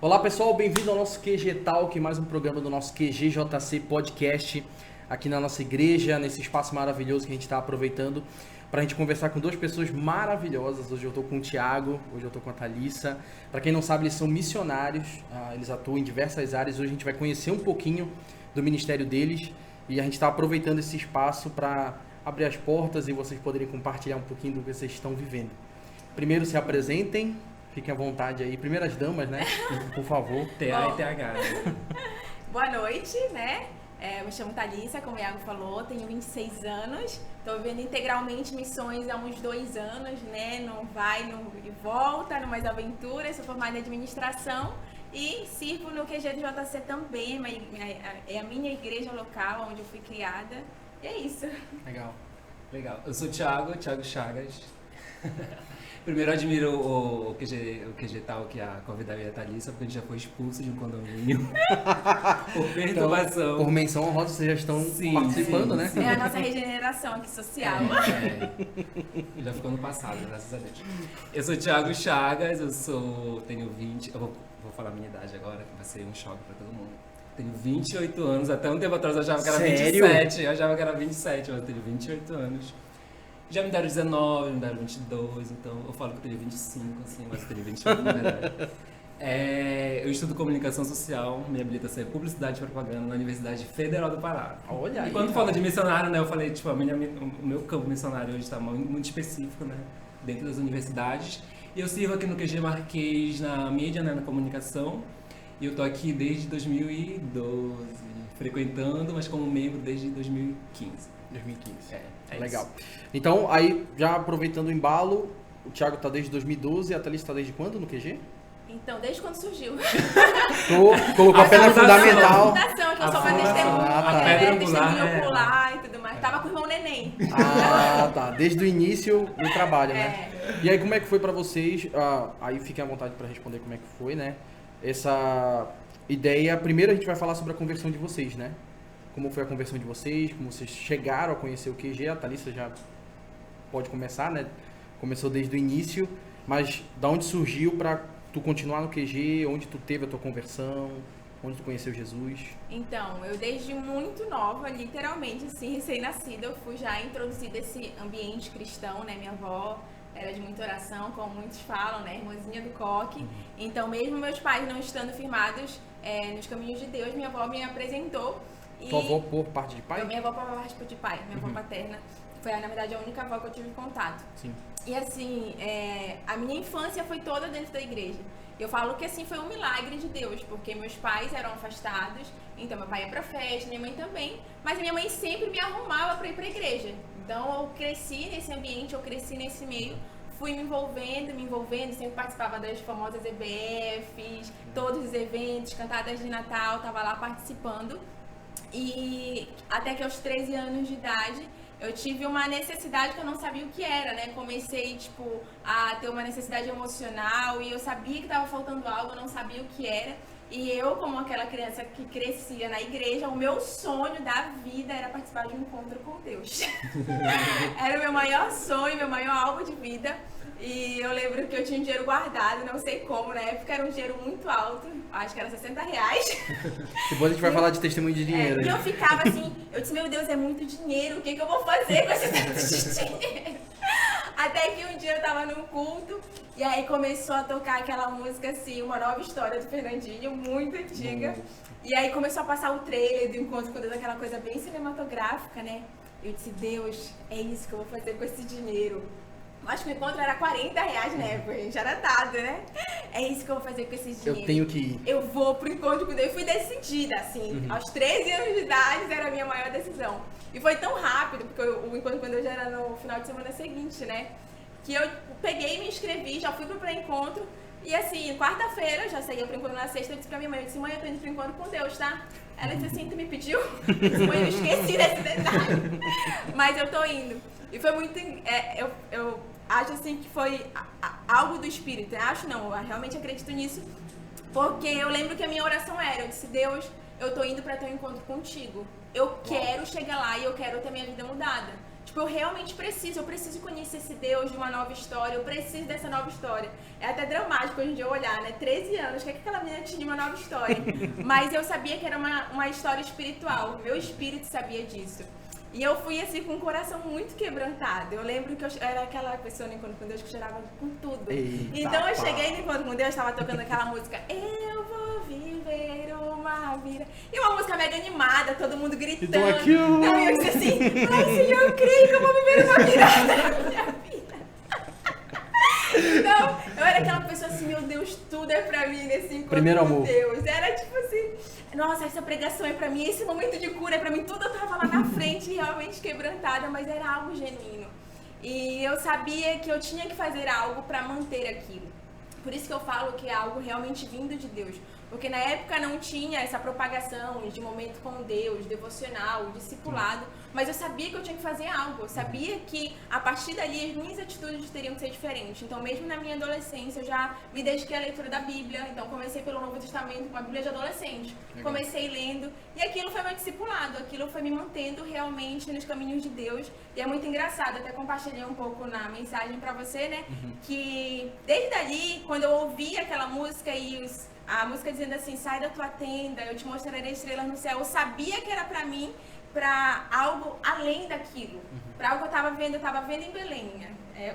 Olá pessoal, bem-vindo ao nosso QG Talk, mais um programa do nosso QGJC Podcast aqui na nossa igreja, nesse espaço maravilhoso que a gente está aproveitando para a gente conversar com duas pessoas maravilhosas. Hoje eu estou com o Thiago, hoje eu estou com a Thalissa. Para quem não sabe, eles são missionários, eles atuam em diversas áreas. Hoje a gente vai conhecer um pouquinho do ministério deles e a gente está aproveitando esse espaço para abrir as portas e vocês poderem compartilhar um pouquinho do que vocês estão vivendo. Primeiro se apresentem. Fiquem à vontade aí. Primeiras damas, né? Por favor. TA e TH. Boa noite, né? Eu me chamo Thalissa, como o Iago falou, tenho 26 anos. Estou vivendo integralmente missões há uns 2 anos, né? Não vai não, e volta, numas aventuras. Sou formada em administração e sirvo no QGJC também. É a minha igreja local, onde eu fui criada. E é isso. Legal. Eu sou o Thiago Chagas. Primeiro eu admiro o QG Talk, a convidada e a Thalissa, porque a gente já foi expulso de um condomínio por perturbação. Então, por menção honrosa, vocês já estão participando, né? É a nossa regeneração aqui social. Já ficou no passado, graças a Deus. Eu sou o Thiago Chagas, tenho 20... Eu vou falar a minha idade agora, que vai ser um choque pra todo mundo. Tenho 28 anos, até um tempo atrás eu achava que era 27, eu achava que era 27, mas eu tenho 28 anos. Já me deram 19, me deram 22, então eu falo que eu teria 25, assim, mas eu teria 28 na verdade. Eu estudo comunicação social, minha habilitação é publicidade e propaganda na Universidade Federal do Pará. Olha aí. E quando fala de missionário, né, eu falei, tipo, o meu campo missionário hoje está muito específico, né, dentro das universidades. E eu sirvo aqui no QG Marquês na mídia, né, na comunicação. E eu tô aqui desde 2012, frequentando, mas como membro desde 2015. 2015. É legal. Isso. Então, aí, já aproveitando o embalo, o Thiago tá desde 2012 e a Thalissa tá desde quando no QG? Então, desde quando surgiu. Colocou a pedra fundamental. A fundação, que eu sou uma testemunha, testemunho ocular e tudo mais. Tava com o irmão neném. Ah, tá. Desde o início do trabalho, né? E aí, como é que foi pra vocês? Aí fiquem à vontade pra responder como é que foi, né? Essa ideia. Primeiro a gente vai falar sobre a conversão de vocês, né? Como foi a conversão de vocês, como vocês chegaram a conhecer o QG. A Thalissa já pode começar, né? Começou desde o início, mas da onde surgiu pra tu continuar no QG, onde tu teve a tua conversão, onde tu conheceu Jesus? Então, eu desde muito nova, literalmente assim, recém-nascida, eu fui já introduzida esse ambiente cristão, né? Minha avó era de muita oração, como muitos falam, né? Irmãzinha do coque. Então, mesmo meus pais não estando firmados nos caminhos de Deus, minha avó me apresentou. Tua avó por parte de pai? Minha avó por parte de pai, minha avó paterna. Foi, na verdade, a única avó que eu tive contato. Sim. E assim, a minha infância foi toda dentro da igreja. Eu falo que assim, foi um milagre de Deus, porque meus pais eram afastados, então meu pai ia pra festa, minha mãe também, mas a minha mãe sempre me arrumava pra ir pra igreja. Então eu cresci nesse ambiente, eu cresci nesse meio, fui me envolvendo, sempre participava das famosas EBFs, todos os eventos, cantadas de Natal, tava lá participando. E até que aos 13 anos de idade, eu tive uma necessidade que eu não sabia o que era, né? Comecei, a ter uma necessidade emocional e eu sabia que estava faltando algo, eu não sabia o que era. E eu, como aquela criança que crescia na igreja, o meu sonho da vida era participar de um encontro com Deus. Era o meu maior sonho, meu maior alvo de vida. E eu lembro que eu tinha um dinheiro guardado, não sei como, na época era um dinheiro muito alto, acho que era R$60. Depois a gente vai falar de testemunho de dinheiro. E eu ficava assim, eu disse, meu Deus, é muito dinheiro, o que eu vou fazer com esse tanto de dinheiro? Até que um dia eu tava num culto, e aí começou a tocar aquela música assim, Uma Nova História do Fernandinho, muito antiga. E aí começou a passar o trailer do encontro com Deus, aquela coisa bem cinematográfica, né? Eu disse, Deus, é isso que eu vou fazer com esse dinheiro. Acho que o encontro era R$40, né? Já era dado, né? É isso que eu vou fazer com esse dinheiro. Eu tenho que ir. Eu vou pro encontro com Deus. Eu fui decidida, assim. Aos 13 anos de idade era a minha maior decisão. E foi tão rápido, porque o encontro com Deus já era no final de semana seguinte, né? Que eu peguei, me inscrevi, já fui pro pré-encontro. E assim, quarta-feira, já saía pro encontro na sexta, eu disse pra minha mãe, eu disse, mãe, eu tô indo pro encontro com Deus, tá? Ela disse assim, tu me pediu? Eu disse, mãe, eu esqueci desse detalhe. Mas eu tô indo. E foi muito... Eu acho assim que foi algo do Espírito. Acho não, eu realmente acredito nisso. Porque eu lembro que a minha oração era, eu disse, Deus, eu tô indo pra ter um encontro contigo. Eu quero chegar lá e eu quero ter minha vida mudada. Tipo, eu realmente preciso conhecer esse Deus de uma nova história, eu preciso dessa nova história. É até dramático hoje em dia eu olhar, né? 13 anos, o que é que aquela menina tinha de uma nova história? Mas eu sabia que era uma história espiritual, meu espírito sabia disso. E eu fui assim com o coração muito quebrantado. Eu lembro que eu era aquela pessoa no Encontro com Deus que chorava com tudo. Eita, então eu cheguei no Encontro com Deus, estava tocando aquela música Eu vou viver uma vida. E uma música mega animada, todo mundo gritando. Então aqui eu... Então eu disse assim, ai Senhor, eu creio que eu vou viver uma virada na minha vida. Então, eu era aquela pessoa assim, meu Deus, tudo é pra mim nesse Encontro Primeiro com amor. Deus. Era tipo assim, nossa, essa pregação é pra mim, esse momento de cura é pra mim, tudo eu tava lá na frente, realmente quebrantada, mas era algo genuíno. E eu sabia que eu tinha que fazer algo pra manter aquilo. Por isso que eu falo que é algo realmente vindo de Deus. Porque na época não tinha essa propagação de momento com Deus, devocional, discipulado, mas eu sabia que eu tinha que fazer algo. Eu sabia que a partir dali as minhas atitudes teriam que ser diferentes. Então, mesmo na minha adolescência, eu já me dediquei à leitura da Bíblia. Então, comecei pelo Novo Testamento com a Bíblia de adolescente. Legal. Comecei lendo e aquilo foi meu discipulado. Aquilo foi me mantendo realmente nos caminhos de Deus. E é muito engraçado, até compartilhei um pouco na mensagem pra você, né? Que desde ali, quando eu ouvi aquela música e a música dizendo assim, sai da tua tenda, eu te mostrarei estrelas no céu. Eu sabia que era pra mim, pra algo além daquilo. Pra algo que eu tava vendo em Belém.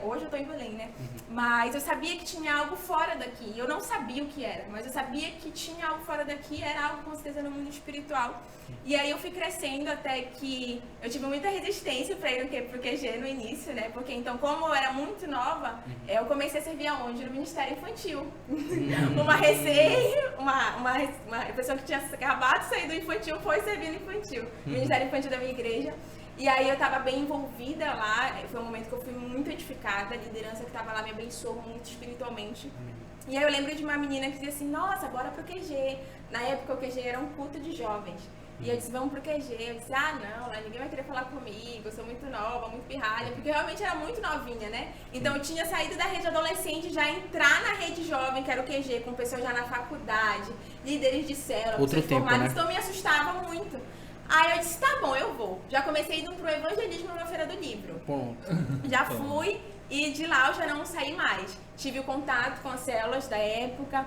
Hoje eu tô em Belém, né? Mas eu sabia que tinha algo fora daqui. Eu não sabia o que era, mas eu sabia que tinha algo fora daqui, era algo com certeza no mundo espiritual. E aí eu fui crescendo até que eu tive muita resistência pra ir pro QG no início, né? Porque então, como eu era muito nova, eu comecei a servir aonde? No Ministério Infantil. Uma pessoa que tinha acabado de sair do infantil foi servir no infantil. Ministério Infantil da minha igreja. E aí eu estava bem envolvida lá, foi um momento que eu fui muito edificada, a liderança que estava lá me abençoou muito espiritualmente. E aí eu lembro de uma menina que dizia assim, nossa, bora pro QG. Na época o QG era um culto de jovens. E eu disse, vamos pro QG. Eu disse, não, lá ninguém vai querer falar comigo, eu sou muito nova, muito pirralha, porque eu realmente era muito novinha, né? Então eu tinha saído da rede adolescente, já entrar na rede jovem, que era o QG, com pessoas já na faculdade, líderes de célula, pessoas formadas, né? Então me assustava muito. Aí eu disse, tá bom, eu vou. Já comecei indo pro evangelismo na Feira do Livro. Ponto. Já fui e de lá eu já não saí mais. Tive o contato com as células da época,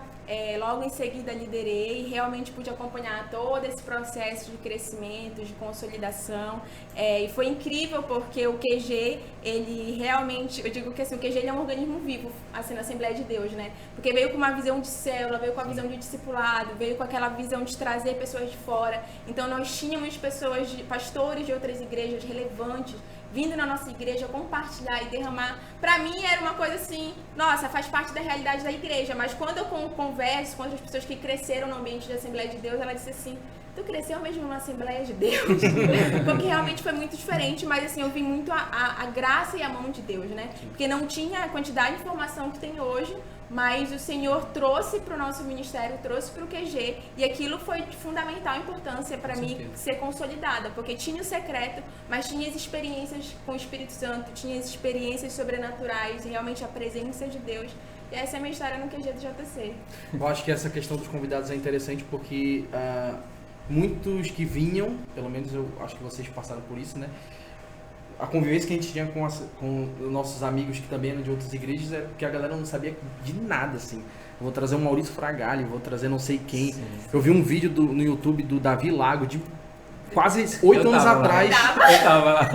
logo em seguida liderei e realmente pude acompanhar todo esse processo de crescimento, de consolidação. E foi incrível porque o QG, ele realmente, eu digo que assim, o QG ele é um organismo vivo, assim, na Assembleia de Deus, né? Porque veio com uma visão de célula, veio com a visão de discipulado, veio com aquela visão de trazer pessoas de fora. Então nós tínhamos pessoas, pastores de outras igrejas relevantes, vindo na nossa igreja compartilhar e derramar. Pra mim era uma coisa assim, nossa, faz parte da realidade da igreja, mas quando eu converso com outras pessoas que cresceram no ambiente da Assembleia de Deus, ela disse assim, tu cresceu mesmo na Assembleia de Deus? Porque realmente foi muito diferente, mas assim, eu vi muito a graça e a mão de Deus, né? Porque não tinha a quantidade de informação que tem hoje, mas o Senhor trouxe para o nosso ministério, trouxe para o QG, e aquilo foi de fundamental importância para mim ser consolidada, porque tinha o secreto, mas tinha as experiências com o Espírito Santo, tinha as experiências sobrenaturais, realmente a presença de Deus. E essa é a minha história no QG do JC. Eu acho que essa questão dos convidados é interessante porque muitos que vinham, pelo menos eu acho que vocês passaram por isso, né? A convivência que a gente tinha com os nossos amigos que também eram de outras igrejas é porque a galera não sabia de nada, assim. Eu vou trazer o Maurício Fragalho, vou trazer não sei quem. Sim. Eu vi um vídeo no YouTube do Davi Lago, de quase 8 anos atrás. Eu tava lá.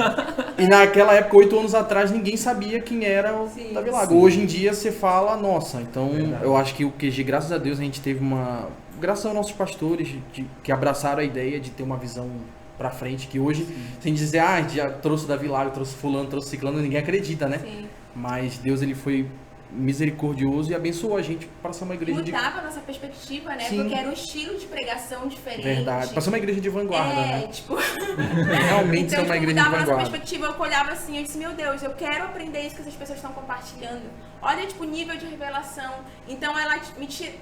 E naquela época, 8 anos atrás, ninguém sabia quem era o Davi Lago. Sim. Hoje em dia, você fala, nossa, então eu acho que o QG, graças a Deus, a gente teve uma... Graças aos nossos pastores que abraçaram a ideia de ter uma visão pra frente, que hoje, sem dizer, já trouxe o Davi Lago, trouxe fulano, trouxe ciclano, ninguém acredita, né? Sim. Mas Deus, ele foi misericordioso e abençoou a gente para ser uma igreja mudava a nossa perspectiva, né? Sim. Porque era um estilo de pregação diferente. Verdade. Para ser uma igreja de vanguarda, né? Tipo... Realmente então, ser uma igreja de vanguarda. Mudava a nossa perspectiva, eu olhava assim, eu disse, meu Deus, eu quero aprender isso que essas pessoas estão compartilhando. Olha, tipo, o nível de revelação. Então,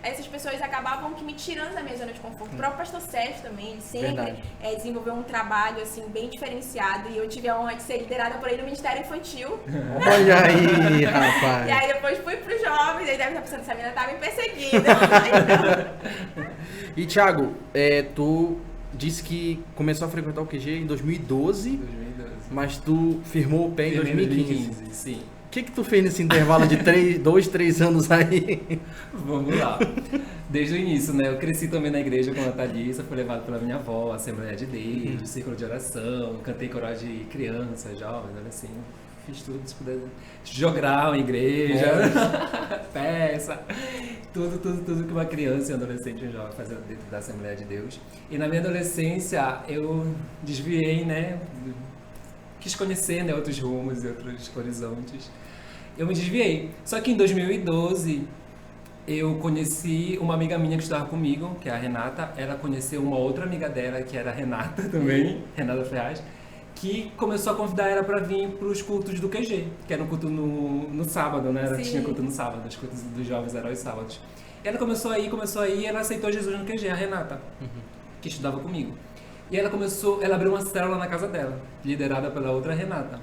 essas pessoas acabavam me tirando da minha zona de conforto. O próprio pastor Sérgio também, ele sempre desenvolveu um trabalho, assim, bem diferenciado. E eu tive a honra de ser liderada por ele no Ministério Infantil. Olha aí, rapaz. E aí, depois fui pros jovens, aí deve estar pensando, essa menina tá me perseguindo. E, Thiago, tu disse que começou a frequentar o QG em 2012. Mas tu firmou o pé em Firmei 2015. Sim. O que tu fez nesse intervalo de 2, 3 anos aí? Vamos lá. Desde o início, né? Eu cresci também na igreja com a Thalissa, fui levado pela minha avó, Assembleia de Deus, Círculo de Oração, cantei coral de crianças, jovens, assim. Fiz tudo, se puder. Jogral em igreja, peça, tudo que uma criança e um adolescente e um jovem fazia dentro da Assembleia de Deus. E na minha adolescência eu desviei, né? Quis conhecer, né, outros rumos e outros horizontes. Eu me desviei. Só que em 2012 eu conheci uma amiga minha que estudava comigo, que é a Renata. Ela conheceu uma outra amiga dela, que era a Renata também, Renata Ferraz, que começou a convidar ela para vir para os cultos do QG, que era um culto no sábado, né? Ela tinha culto no sábado, os cultos dos jovens eram aos sábados. E ela começou a ir, e ela aceitou Jesus no QG, a Renata, que estudava comigo. E ela abriu uma célula na casa dela, liderada pela outra Renata.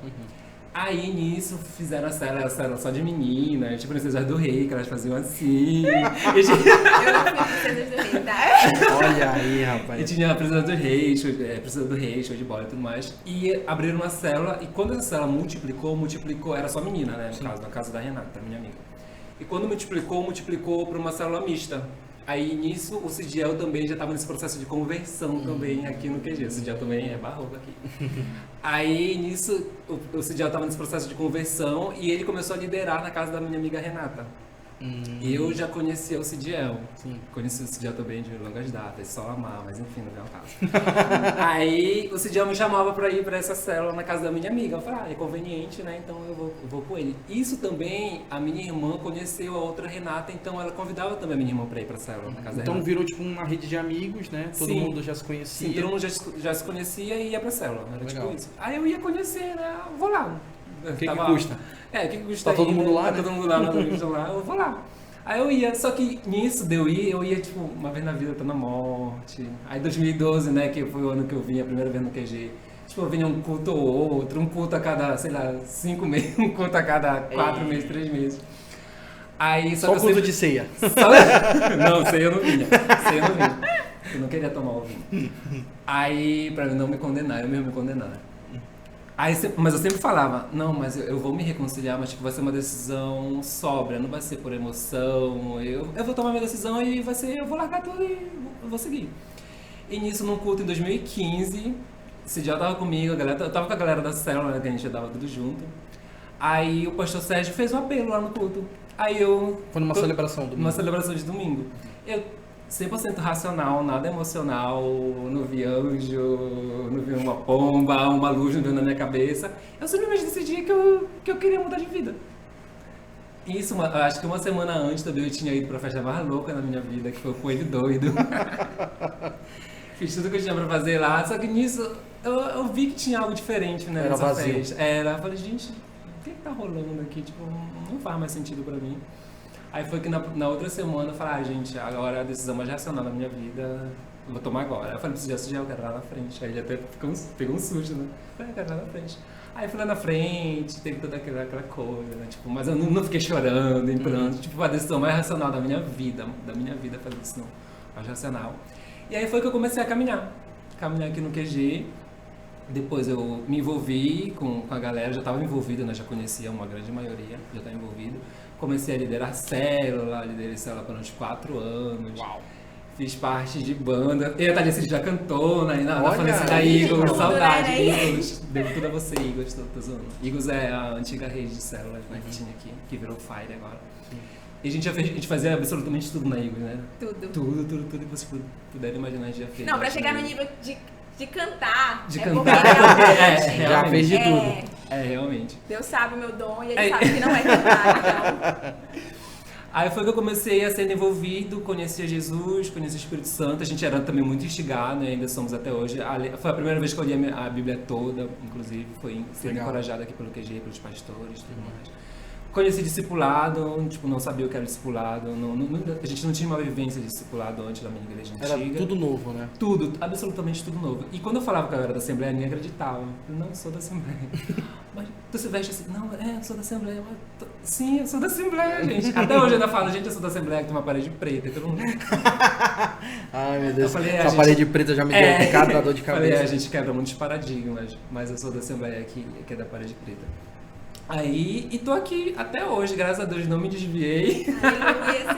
Aí, nisso, fizeram a célula só de meninas, tipo Princesas do Rei, que elas faziam assim. Eu não fui Princesas do Rei, tá? Olha aí, rapaz. E tinha a Princesa do Rei, show de bola e tudo mais. E abriram uma célula, e quando essa célula multiplicou, era só menina, né, no caso, na casa da Renata, minha amiga. E quando multiplicou para uma célula mista. Aí, nisso, o Cidiel também já estava nesse processo de conversão também aqui no QG. O Cidiel também é barroco aqui. Aí, nisso, o Cidiel estava nesse processo de conversão e ele começou a liderar na casa da minha amiga Renata. Eu já conhecia o Cidiel. Conheci o Cidiel também de longas datas, só amar, mas enfim, não é o caso. Aí, o Cidiel me chamava para ir para essa célula na casa da minha amiga. Eu falei, é conveniente, né? Então eu vou com ele. Isso também, a minha irmã conheceu a outra Renata, então ela convidava também a minha irmã para ir para a célula na casa da Então Renata. virou tipo uma rede de amigos, né? Todo mundo já se conhecia. Sim, todo mundo já se conhecia e ia pra célula. Era Legal. tipo isso. Aí eu ia conhecer, né? Vou lá. O que custa? O que custa? Tá todo aí, mundo lá, Tá né? todo mundo lá, meus amigos estão lá, eu vou lá. Aí eu ia, só que nisso de eu ia tipo, uma vez na vida tô na morte. Aí 2012, né, que foi o ano que eu vim a primeira vez no QG. Tipo, eu vinha um culto ou outro, um culto a cada, sei lá, 5 meses, um culto a cada 4 meses, 3 meses. Aí, Só culto de ceia. Não, ceia eu não vinha. Eu não queria tomar o vinho. Aí, pra não me condenar, eu mesmo me condenar. Aí, mas eu sempre falava, não, mas eu vou me reconciliar, mas tipo, vai ser uma decisão sóbria, não vai ser por emoção. Eu vou tomar minha decisão e eu vou largar tudo e eu vou seguir. E nisso, num culto em 2015, esse dia eu tava comigo, eu tava com a galera da célula, que a gente já dava tudo junto. Aí o pastor Sérgio fez um apelo lá no culto. Aí Foi numa celebração domingo. Numa celebração de domingo. Eu 100% racional, nada emocional, não vi anjo, não vi uma pomba, uma luz não veio na minha cabeça. Eu simplesmente decidi que eu queria mudar de vida. Isso, acho que uma semana antes também eu tinha ido pra festa mais louca na minha vida, que foi o Coelho Doido. Fiz tudo que eu tinha pra fazer lá, só que nisso eu vi que tinha algo diferente, né? Era vazio. Festa. Eu falei, gente, o que tá rolando aqui? Tipo, não faz mais sentido pra mim. Aí foi que na outra semana eu falei, gente, agora é a decisão mais racional da minha vida, eu vou tomar agora. Aí eu falei, preciso eu quero ir lá na frente. Aí ele até pegou um susto, né? Eu falei, eu quero ir lá na frente. Aí fui lá na frente, teve toda aquela coisa, né? Tipo, mas eu não fiquei chorando, em pranto. Tipo, a decisão mais racional da minha vida fazer isso, não, mais racional. E aí foi que eu comecei a caminhar aqui no QG. Depois eu me envolvi com a galera, já estava envolvido, né? Já conhecia uma grande maioria, já estava envolvido. Comecei a liderar célula, liderei célula por uns 4 anos. Uau! Fiz parte de banda. Eu e a Thalissa já cantou na Olha, falecida da aí, Eagles, tudo, saudade, né? Eagles. Devo tudo a você, Eagles, tô zoando. Eagles é a antiga rede de células, né, que tinha aqui, que virou Fire agora. E a gente fazia absolutamente tudo na Eagles, né? Tudo. Tudo que você puder imaginar, a gente já fez. Não, pra chegar no nível de cantar. De é cantar, porque realmente, Já fez de tudo. Realmente. Deus sabe o meu dom e ele sabe que não é cantar, então. Aí foi que eu comecei a ser envolvido, conheci Jesus, conheci o Espírito Santo. A gente era também muito instigado, né? Ainda somos até hoje. Foi a primeira vez que eu li a Bíblia toda, inclusive. Foi sendo encorajado aqui pelo QG, pelos pastores e tudo mais. Conheci discipulado, tipo, não sabia o que era discipulado, a gente não tinha uma vivência de discipulado antes da minha igreja antiga. Era tudo novo, né? Tudo, absolutamente tudo novo. E quando eu falava que eu era da Assembleia, ninguém acreditava. Eu não sou da Assembleia. Mas tu se veste assim, não, eu sou da Assembleia. Sim, eu sou da Assembleia, gente. Até hoje eu ainda falo, gente, eu sou da Assembleia, que tem uma parede preta. Todo mundo... Ai, meu Deus. Falei, Essa parede preta já me deu cada dor de cabeça. Falei, a gente quebra muitos paradigmas, mas eu sou da Assembleia que é da parede preta. Aí, e tô aqui até hoje, graças a Deus, não me desviei.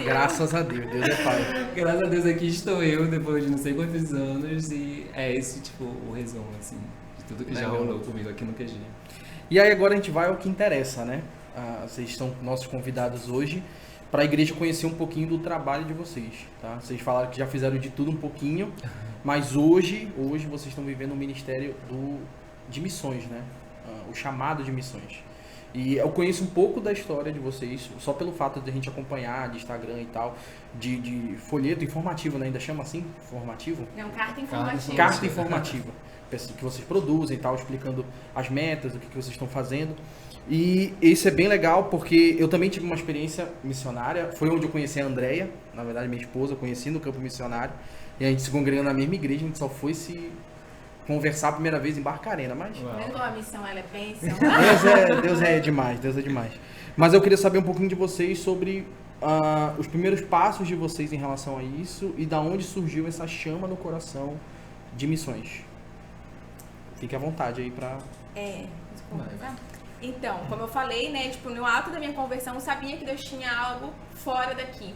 Graças a Deus, Deus é pai. Graças a Deus aqui estou eu, depois de não sei quantos anos, e é esse, tipo, o resumo, assim, de tudo que já rolou comigo aqui no QG. E aí agora a gente vai ao que interessa, né? Vocês são nossos convidados hoje para a igreja conhecer um pouquinho do trabalho de vocês, tá? Vocês falaram que já fizeram de tudo um pouquinho, mas hoje vocês estão vivendo um ministério de missões, né? O chamado de missões. E eu conheço um pouco da história de vocês, só pelo fato de a gente acompanhar de Instagram e tal, de folheto informativo, né? Ainda chama assim? Informativo? Não, carta informativa. Carta informativa. Que vocês produzem e tal, explicando as metas, o que vocês estão fazendo. E isso é bem legal porque eu também tive uma experiência missionária. Foi onde eu conheci a Andréia, na verdade minha esposa, eu conheci no campo missionário. E a gente se congregou na mesma igreja, a gente só foi se conversar a primeira vez em Barcarena, mas... Vendo a missão, ela é bênção. Deus é demais, Deus é demais. Mas eu queria saber um pouquinho de vocês sobre os primeiros passos de vocês em relação a isso e da onde surgiu essa chama no coração de missões. Fique à vontade aí pra... Desculpa, tá? Então, como eu falei, né, tipo, no ato da minha conversão, eu sabia que Deus tinha algo fora daqui.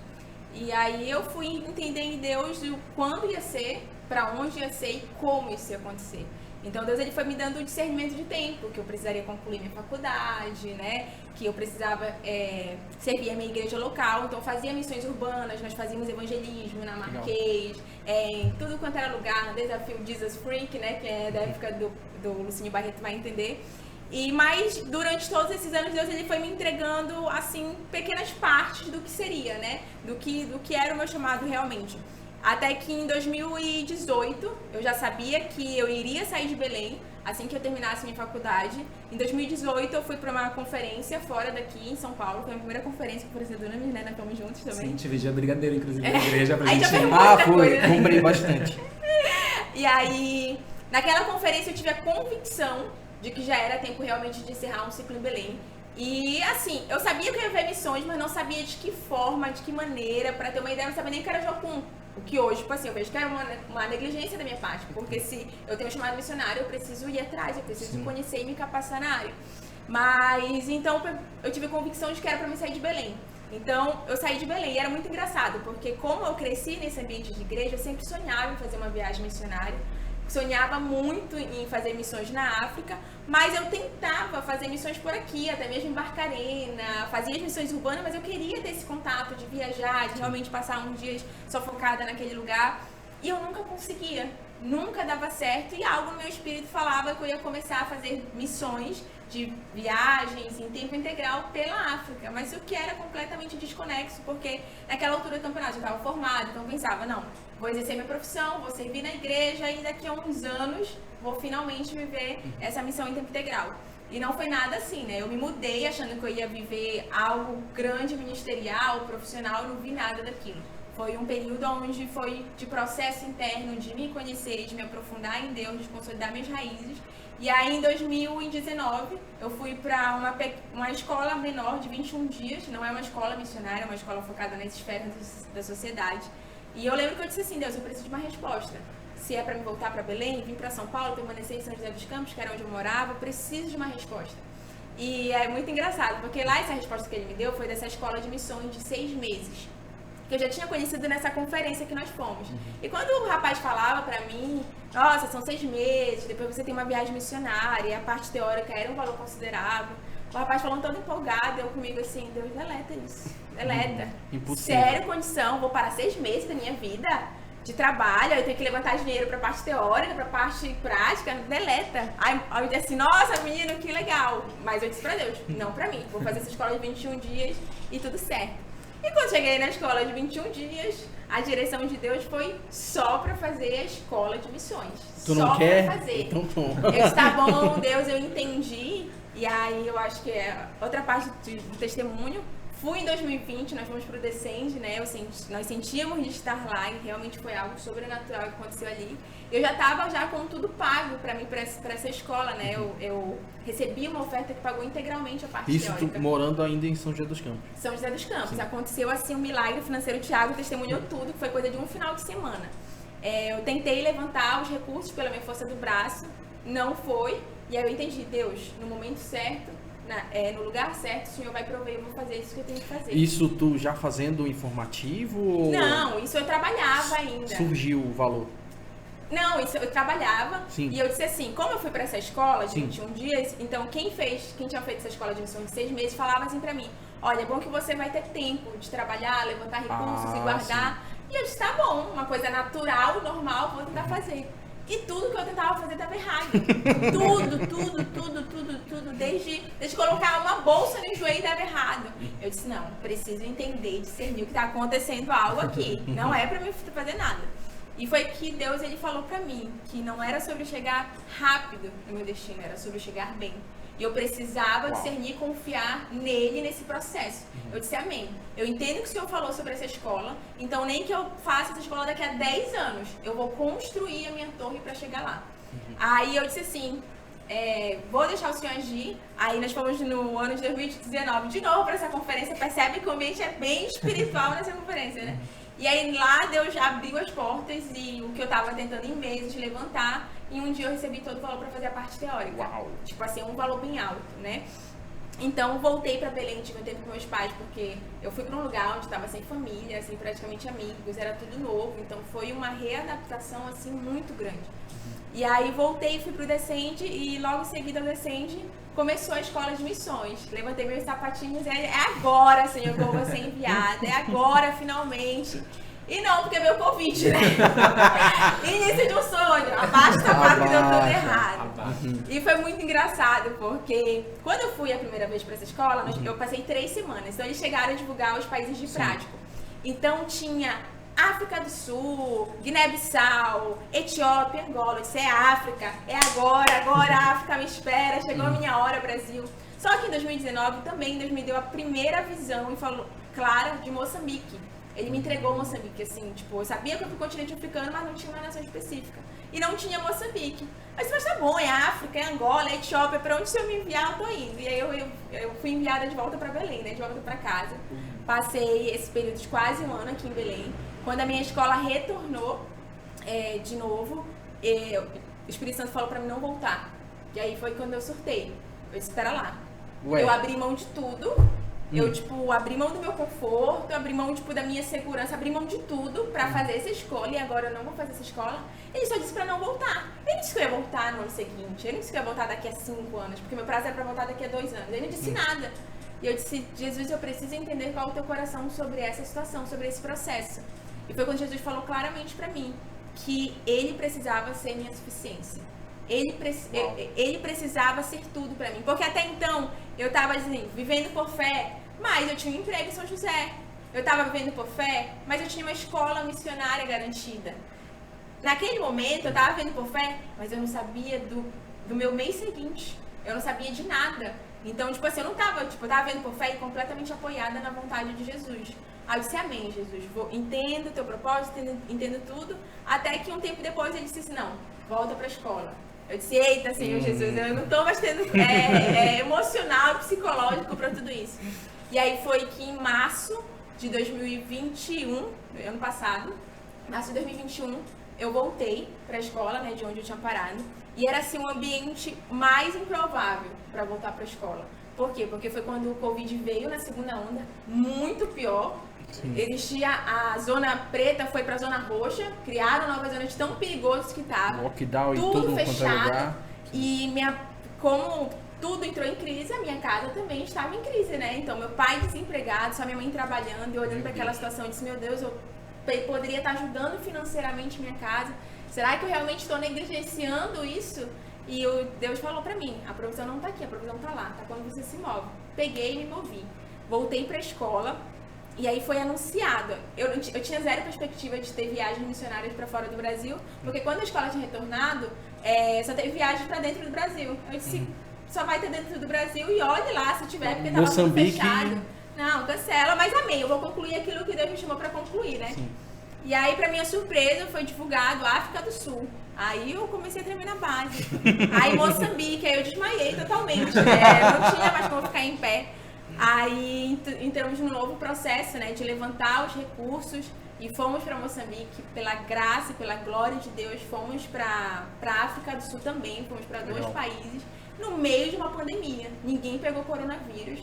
E aí eu fui entender em Deus o quando ia ser, para onde ia ser e como isso ia acontecer. Então Deus ele foi me dando o discernimento de tempo, que eu precisaria concluir minha faculdade, né? Que eu precisava servir a minha igreja local. Então fazia missões urbanas, nós fazíamos evangelismo na Marquês, em tudo quanto era lugar, no desafio Jesus Freak, né? Que é da época do Lucinho Barreto, vai entender. Mas durante todos esses anos Deus ele foi me entregando assim pequenas partes do que seria, né? Do que era o meu chamado realmente. Até que em 2018 eu já sabia que eu iria sair de Belém assim que eu terminasse minha faculdade. Em 2018 eu fui para uma conferência fora daqui em São Paulo, foi a minha primeira conferência com o professor Dunamis, né? Nós estamos juntos também. Sim, tive dia brigadeiro inclusive na igreja pra gente. Foi, comprei bastante. E aí, naquela conferência eu tive a convicção de que já era tempo realmente de encerrar um ciclo em Belém. E assim, eu sabia que eu ia ver missões, mas não sabia de que forma, de que maneira. Pra ter uma ideia, eu não sabia nem que era jocum. O que hoje, tipo assim, eu vejo que era uma negligência da minha parte. Porque se eu tenho um chamado missionário, eu preciso ir atrás, eu preciso conhecer e me capacitar na área. Mas, então, eu tive a convicção de que era pra mim sair de Belém. Então, eu saí de Belém e era muito engraçado, porque como eu cresci nesse ambiente de igreja, eu sempre sonhava em fazer uma viagem missionária. Sonhava muito em fazer missões na África, mas eu tentava fazer missões por aqui, até mesmo em Barcarena, fazia as missões urbanas, mas eu queria ter esse contato de viajar, de realmente passar uns dias só focada naquele lugar, e eu nunca conseguia, nunca dava certo, e algo no meu espírito falava que eu ia começar a fazer missões de viagens em tempo integral pela África, mas o que era completamente desconexo, porque naquela altura do campeonato eu estava formada, então eu pensava, não, vou exercer minha profissão, vou servir na igreja e daqui a uns anos vou finalmente viver essa missão em tempo integral. E não foi nada assim, né? Eu me mudei achando que eu ia viver algo grande, ministerial, profissional, e não vi nada daquilo. Foi um período onde foi de processo interno, de me conhecer, de me aprofundar em Deus, de consolidar minhas raízes. E aí, em 2019, eu fui para uma escola menor de 21 dias, não é uma escola missionária, é uma escola focada nas esferas da sociedade. E eu lembro que eu disse assim, Deus, eu preciso de uma resposta. Se é para me voltar para Belém, vir para São Paulo, permanecer em São José dos Campos, que era onde eu morava, eu preciso de uma resposta. E é muito engraçado, porque lá essa resposta que ele me deu foi dessa escola de missões de 6 meses. Que eu já tinha conhecido nessa conferência que nós fomos. E quando o rapaz falava pra mim, nossa, são 6 meses, depois você tem uma viagem missionária, e a parte teórica era um valor considerável. O rapaz falando todo empolgado, eu comigo assim, Deus, deleta isso, deleta. Impossível. Sério, condição, vou parar 6 meses da minha vida de trabalho, eu tenho que levantar dinheiro pra parte teórica, pra parte prática, deleta. Aí eu disse assim, nossa, menino, que legal. Mas eu disse pra Deus, não pra mim, vou fazer essa escola de 21 dias e tudo certo. E quando cheguei na escola de 21 dias, a direção de Deus foi só pra fazer a escola de missões. Tu só não quer? Pra fazer. Então, Eu disse, tá bom, Deus, eu entendi. E aí eu acho que outra parte do testemunho. Fui em 2020, nós fomos pro Descende, né? Nós sentíamos de estar lá e realmente foi algo sobrenatural que aconteceu ali. Eu já estava com tudo pago para mim, para essa escola, né? Eu recebi uma oferta que pagou integralmente a parte Isso teórica. tu morando ainda em São José dos Campos. São José dos Campos. Sim. Aconteceu assim um milagre financeiro. O Thiago testemunhou tudo, que foi coisa de um final de semana. Eu tentei levantar os recursos pela minha força do braço, não foi. E aí eu entendi, Deus, no momento certo, no lugar certo, o Senhor vai prover, eu vou fazer isso que eu tenho que fazer. Isso tu já fazendo informativo? Ou Não, isso eu trabalhava ainda. surgiu o valor? Não, isso eu trabalhava. Sim. E eu disse assim, como eu fui pra essa escola de Sim. 21 dias, então quem tinha feito essa escola de missão de 6 meses, falava assim pra mim, olha, é bom que você vai ter tempo de trabalhar, levantar recursos e guardar. E eu disse, tá bom, uma coisa natural, normal, vou tentar fazer. E tudo que eu tentava fazer estava errado. tudo. Desde colocar uma bolsa no joelho dava errado. Eu disse, não, preciso entender, discernir o que está acontecendo algo aqui. Não é para mim fazer nada. E foi que Deus ele falou para mim que não era sobre chegar rápido no meu destino, era sobre chegar bem. E eu precisava discernir e confiar nele nesse processo. Eu disse, amém. Eu entendo que o Senhor falou sobre essa escola, então nem que eu faça essa escola daqui a 10 anos, eu vou construir a minha torre para chegar lá. Aí eu disse assim, vou deixar o Senhor agir. Aí nós fomos no ano de 2019 de novo para essa conferência. Percebe que o ambiente é bem espiritual nessa conferência, né? E aí lá Deus já abriu as portas e o que eu estava tentando em meses levantar, em um dia eu recebi todo o valor para fazer a parte teórica. Uau. Tipo assim, um valor bem alto, né? Então voltei para Belém, tive um tempo com meus pais, porque eu fui para um lugar onde estava sem família, sem praticamente amigos, era tudo novo, então foi uma readaptação assim muito grande. E aí voltei e fui pro Descende e logo em seguida ao Descende começou a escola de missões. Levantei meus sapatinhos e é agora, Senhor, que eu vou ser enviada, é agora finalmente. E não, porque veio o Covid, né? Início de um sonho, abaixa a parte que deu tudo errado. E foi muito engraçado, porque quando eu fui a primeira vez para essa escola, eu passei 3 semanas. Então eles chegaram a divulgar os países de prático. Então tinha África do Sul, Guiné-Bissau, Etiópia, Angola. Isso é África, é agora a África me espera, chegou a minha hora, Brasil. Só que em 2019 também Deus me deu a primeira visão e falou, clara, de Moçambique. Ele me entregou Moçambique, assim, tipo, eu sabia que eu fui pro continente africano, mas não tinha uma nação específica. E não tinha Moçambique. Mas tá bom, é África, é Angola, é Etiópia, pra onde se eu me enviar, eu tô indo. E aí eu fui enviada de volta pra Belém, né, de volta pra casa. Passei esse período de quase um ano aqui em Belém. Quando a minha escola retornou de novo, o Espírito Santo falou pra mim não voltar. E aí foi quando eu surtei. Eu disse, espera lá. Ué. Eu abri mão de tudo. Eu, tipo, abri mão do meu conforto, abri mão, tipo, da minha segurança, abri mão de tudo pra fazer essa escola e agora eu não vou fazer essa escola. Ele só disse pra não voltar. Ele disse que eu ia voltar no ano seguinte, ele não disse que eu ia voltar daqui a 5 anos, porque meu prazo era pra voltar daqui a 2 anos. Ele não disse nada. E eu disse, Jesus, eu preciso entender qual é o teu coração sobre essa situação, sobre esse processo. E foi quando Jesus falou claramente pra mim que ele precisava ser minha suficiência. Ele precisava ser tudo pra mim. Porque até então, eu tava assim, vivendo por fé, mas eu tinha um emprego em São José. Eu tava vivendo por fé, mas eu tinha uma escola missionária garantida. Naquele momento, eu tava vivendo por fé, mas eu não sabia do meu mês seguinte. Eu não sabia de nada. Então, tipo assim, eu tava vivendo por fé e completamente apoiada na vontade de Jesus. Aí eu disse, amém, Jesus. Entendo o teu propósito, entendo tudo. Até que um tempo depois ele disse assim, não, volta pra escola. Eu disse, eita, Senhor Jesus, eu não tô mais tendo emocional, psicológico pra tudo isso. E aí foi que em março de 2021, ano passado, março de 2021, eu voltei pra escola, né, de onde eu tinha parado. E era assim um ambiente mais improvável pra voltar pra escola. Por quê? Porque foi quando o Covid veio na segunda onda, muito pior. Existia a zona preta, foi pra zona roxa, criaram novas zonas de tão perigoso que tava. Lockdown e tudo tudo fechado. E como tudo entrou em crise, a minha casa também estava em crise, né? Então, meu pai desempregado, só minha mãe trabalhando, e olhando para aquela situação, eu disse, meu Deus, eu poderia estar ajudando financeiramente minha casa. Será que eu realmente estou negligenciando isso? E Deus falou para mim, a provisão não está aqui, a provisão está lá, tá quando você se move. Peguei e me movi. Voltei para a escola, e aí foi anunciado. Eu tinha zero perspectiva de ter viagens missionárias para fora do Brasil, porque quando a escola tinha retornado, só teve viagem para dentro do Brasil. Eu disse, só vai ter dentro do Brasil e olhe lá se tiver, porque tava tudo Moçambique. fechado. Não, cancela, mas amei, eu vou concluir aquilo que Deus me chamou pra concluir, né? Sim. E aí, pra minha surpresa, foi divulgado África do Sul. Aí eu comecei a tremer na base. Aí Moçambique, aí eu desmaiei totalmente, né? Não tinha mais como ficar em pé. Aí entramos num novo processo, né? De levantar os recursos e fomos para Moçambique, pela graça e pela glória de Deus, fomos para África do Sul também, fomos para 2 países, no meio de uma pandemia. Ninguém pegou coronavírus.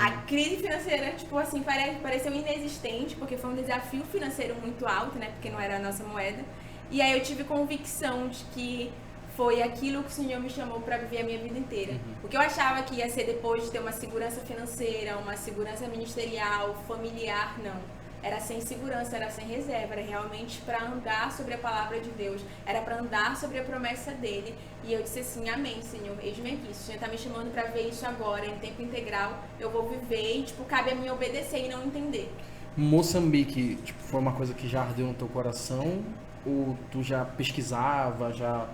A crise financeira, tipo assim, pareceu inexistente, porque foi um desafio financeiro muito alto, né? Porque não era a nossa moeda. E aí eu tive convicção de que foi aquilo que o Senhor me chamou para viver a minha vida inteira. O que eu achava que ia ser depois de ter uma segurança financeira, uma segurança ministerial, familiar, não. Era sem segurança, era sem reserva, era realmente para andar sobre a palavra de Deus, era para andar sobre a promessa dele. E eu disse assim, amém, Senhor, eis-me aqui. Se o Senhor está me chamando para ver isso agora, em tempo integral, eu vou viver e, tipo, cabe a mim obedecer e não entender. Moçambique, tipo, foi uma coisa que já ardeu no teu coração? Ou tu já pesquisava, já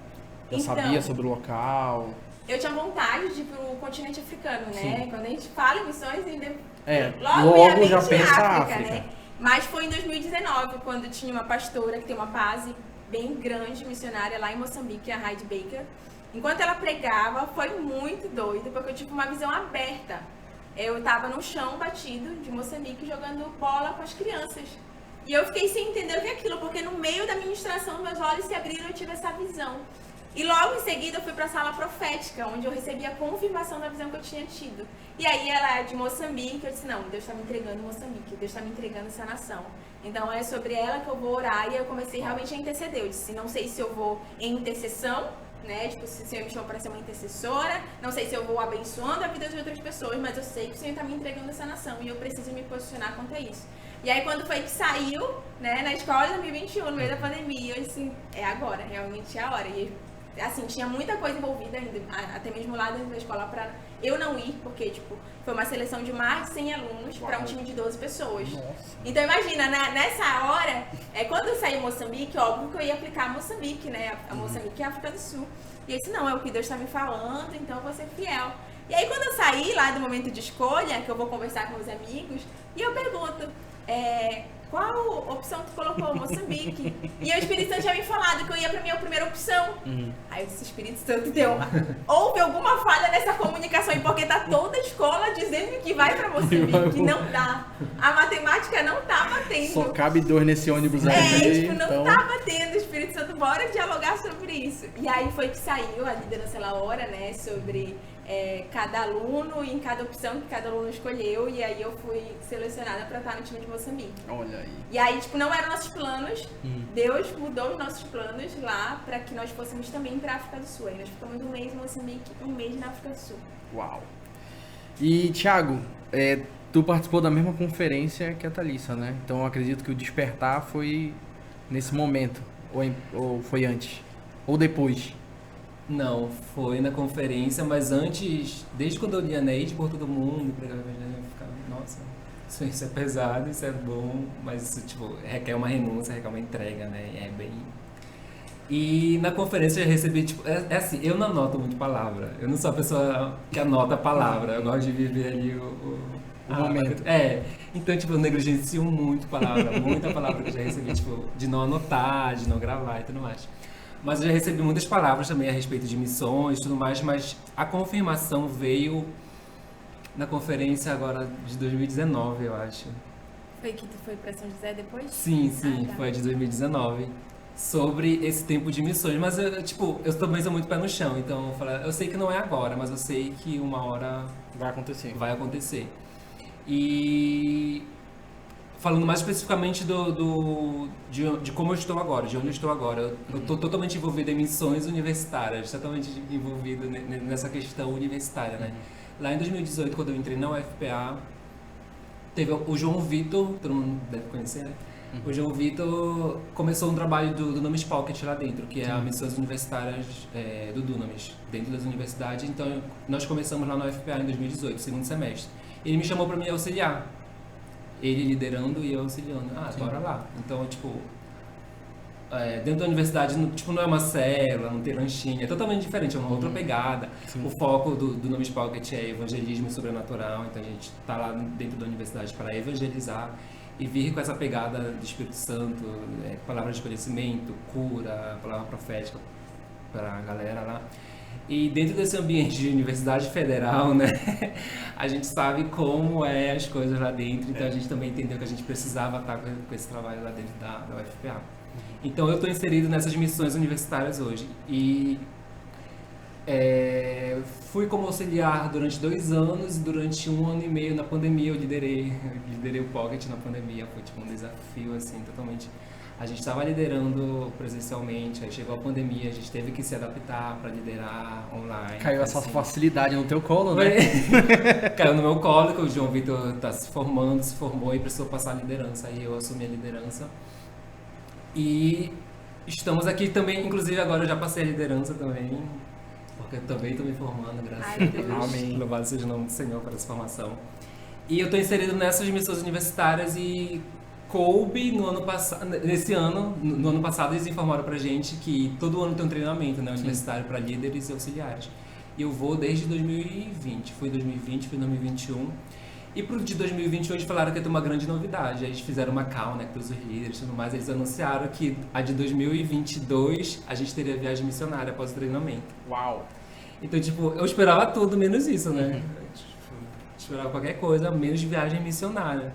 Então, sabia sobre o local? Eu tinha vontade de ir pro continente africano, né? Sim. Quando a gente fala em missões, Logo minha mente já é pensa África, África. né? Mas foi em 2019, quando tinha uma pastora que tem uma base bem grande, missionária, lá em Moçambique, a Heidi Baker. Enquanto ela pregava, foi muito doido, porque eu tive uma visão aberta. Eu tava no chão batido de Moçambique, jogando bola com as crianças. E eu fiquei sem entender o que é aquilo, porque no meio da ministração, meus olhos se abriram e eu tive essa visão. E logo em seguida eu fui para a sala profética, onde eu recebi a confirmação da visão que eu tinha tido. E aí ela é de Moçambique, eu disse, não, Deus está me entregando Moçambique, Deus está me entregando essa nação. Então é sobre ela que eu vou orar, e eu comecei realmente a interceder. Eu disse, não sei se eu vou em intercessão, né, tipo, se o Senhor me chamou para ser uma intercessora, não sei se eu vou abençoando a vida de outras pessoas, mas eu sei que o Senhor está me entregando essa nação, e eu preciso me posicionar quanto a isso. E aí quando foi que saiu, né, na escola de 2021, no meio da pandemia, eu disse, é agora, realmente é a hora. E assim, tinha muita coisa envolvida ainda, até mesmo lá dentro da escola, pra eu não ir, porque, tipo, foi uma seleção de mais de 100 alunos para um time de 12 pessoas. Nossa. Então, imagina, nessa hora, quando eu saí em Moçambique, óbvio que eu ia aplicar a Moçambique, né? A Moçambique é a África do Sul. E eu disse, não, é o que Deus está me falando, então eu vou ser fiel. E aí, quando eu saí lá do momento de escolha, que eu vou conversar com os amigos, e eu pergunto, qual opção tu colocou? Moçambique. E o Espírito Santo tinha me falado que eu ia pra minha primeira opção. Aí eu disse, Espírito Santo, houve alguma falha nessa comunicação, porque tá toda a escola dizendo que vai pra Moçambique, não dá. A matemática não tá batendo. Só cabe 2 nesse ônibus aí. Tipo, não então... tá batendo, Espírito Santo, bora dialogar sobre isso. E aí foi que saiu a liderança lá hora, né, sobre cada aluno e em cada opção que cada aluno escolheu, e aí eu fui selecionada para estar no time de Moçambique. Olha aí. E aí, tipo, não eram nossos planos, Deus mudou os nossos planos lá para que nós fôssemos também para a África do Sul. Aí nós ficamos um mês em Moçambique, um mês na África do Sul. Uau. E, Thiago, tu participou da mesma conferência que a Thalissa, né? Então eu acredito que o despertar foi nesse momento, ou foi antes, ou depois. Não, foi na conferência, mas antes, desde quando eu lia Neide por todo mundo, pregava evangelho, eu ficava, nossa, isso é pesado, isso é bom, mas isso, tipo, requer uma renúncia, requer uma entrega, né? É bem... E na conferência eu recebi, tipo, assim, eu não anoto muito palavra, eu não sou a pessoa que anota a palavra, eu gosto de viver ali o momento. Então, tipo, eu negligencio muita palavra que eu já recebi, tipo, de não anotar, de não gravar e tudo mais. Mas eu já recebi muitas palavras também a respeito de missões e tudo mais, mas a confirmação veio na conferência agora de 2019, eu acho. Foi que tu foi para São José depois? Sim, Tá. foi de 2019. Sobre esse tempo de missões, mas eu também sou muito pé no chão, então eu sei que não é agora, mas eu sei que uma hora Vai acontecer. vai acontecer. E falando mais especificamente de como eu estou agora, de onde eu estou agora, eu estou totalmente envolvido em missões universitárias, totalmente envolvido nessa questão universitária, né? Lá em 2018, quando eu entrei na UFPA, teve o João Vitor, todo mundo deve conhecer, né? O João Vitor começou um trabalho do Dunamis Pocket lá dentro, que é a missões universitárias do Dunamis, dentro das universidades. Então, nós começamos lá na UFPA em 2018, segundo semestre. Ele me chamou para me auxiliar. Ele liderando e eu auxiliando. Bora lá. Então, tipo, dentro da universidade, tipo, não é uma célula, não tem lanchinha, é totalmente diferente, é uma outra pegada. Sim. O foco do Nomes Pocket é evangelismo sobrenatural, então a gente está lá dentro da universidade para evangelizar e vir com essa pegada do Espírito Santo, palavras de conhecimento, cura, palavra profética para a galera lá. E dentro desse ambiente de universidade federal, né, a gente sabe como as coisas lá dentro, então a gente também entendeu que a gente precisava estar com esse trabalho lá dentro da UFPA. Então eu estou inserido nessas missões universitárias hoje e fui como auxiliar durante 2 anos e durante 1 ano e meio na pandemia eu liderei o Pocket na pandemia, foi tipo um desafio assim, totalmente. A gente estava liderando presencialmente, aí chegou a pandemia, a gente teve que se adaptar para liderar online. Caiu essa assim. facilidade no teu colo, né? Caiu no meu colo, que o João Vitor está se formou e precisou passar a liderança, aí eu assumi a liderança. E estamos aqui também, inclusive agora eu já passei a liderança também, porque eu também estou me formando, graças a Deus. Amém. Louvado seja o nome do Senhor para essa formação. E eu estou inserido nessas missões universitárias e coube no ano passado, no ano passado eles informaram pra gente que todo ano tem um treinamento, né, universitário para líderes e auxiliares. E eu vou desde 2020, fui em 2020, fui em 2021. E pro de 2020 hoje falaram que ia ter uma grande novidade. Aí eles fizeram uma call, né, com os líderes e tudo mais. Eles anunciaram que a de 2022 a gente teria viagem missionária após o treinamento. Uau! Então, tipo, eu esperava tudo menos isso, né? Esperava qualquer coisa, menos viagem missionária.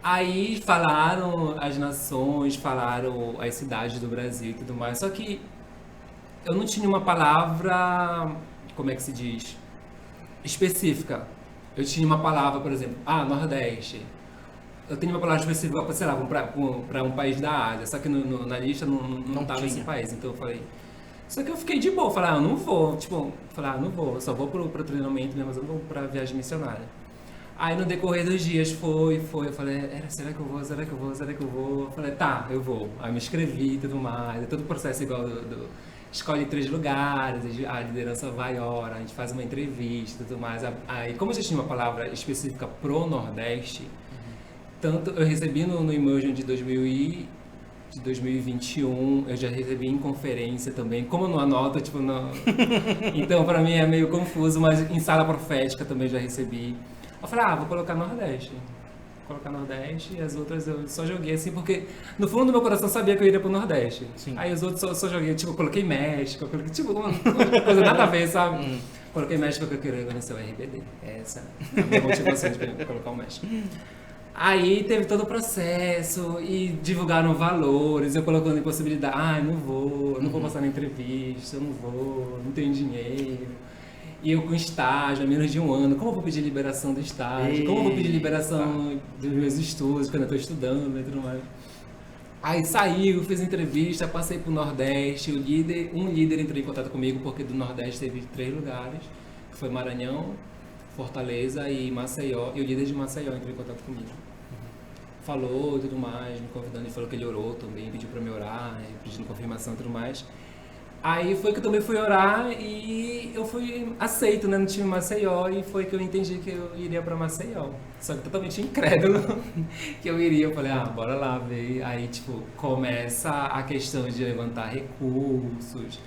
Aí falaram as nações, falaram as cidades do Brasil e tudo mais, só que eu não tinha uma palavra, como é que se diz, específica. Eu tinha uma palavra, por exemplo, Nordeste. Eu tenho uma palavra específica, sei lá, para um país da Ásia, só que na lista não tava esse país, então eu falei... Só que eu fiquei de boa, falei, eu não vou, não vou, eu só vou pro treinamento mesmo, mas eu não vou pra viagem missionária. Aí no decorrer dos dias foi, eu falei, será que eu vou? Eu falei, tá, eu vou. Aí me inscrevi e tudo mais, é todo o processo igual escolhe 3 lugares, a liderança vai ora, a gente faz uma entrevista e tudo mais. Aí como eu já tinha uma palavra específica pro Nordeste, tanto eu recebi no Immersion de 2021, eu já recebi em conferência também, como eu não anoto, então pra mim é meio confuso, mas em sala profética também já recebi. Eu falei, vou colocar Nordeste. Vou colocar Nordeste e as outras eu só joguei assim, porque no fundo do meu coração eu sabia que eu iria pro Nordeste. Sim. Aí os outros eu só joguei, coloquei México, uma coisa nada a ver, sabe? Coloquei México porque eu queria conhecer o RBD. Essa é a minha motivação de colocar o México. Aí teve todo o processo e divulgaram valores, eu colocando em possibilidade, não vou passar na entrevista, eu não tenho dinheiro. E eu com estágio há menos de 1 ano, como eu vou pedir liberação do estágio? Como eu vou pedir liberação dos meus estudos, quando eu estou estudando e tudo mais? Aí saiu, fiz entrevista, passei pro Nordeste, um líder entrou em contato comigo, porque do Nordeste teve 3 lugares, que foi Maranhão, Fortaleza e Maceió, e o líder de Maceió entrou em contato comigo. Falou e tudo mais, me convidando, e falou que ele orou também, pediu pra me orar, pedindo confirmação e tudo mais. Aí foi que eu também fui orar e eu fui aceito, né, no time Maceió, e foi que eu entendi que eu iria pra Maceió. Só que totalmente incrédulo que eu iria. Eu falei, bora lá ver. Aí, começa a questão de levantar recursos,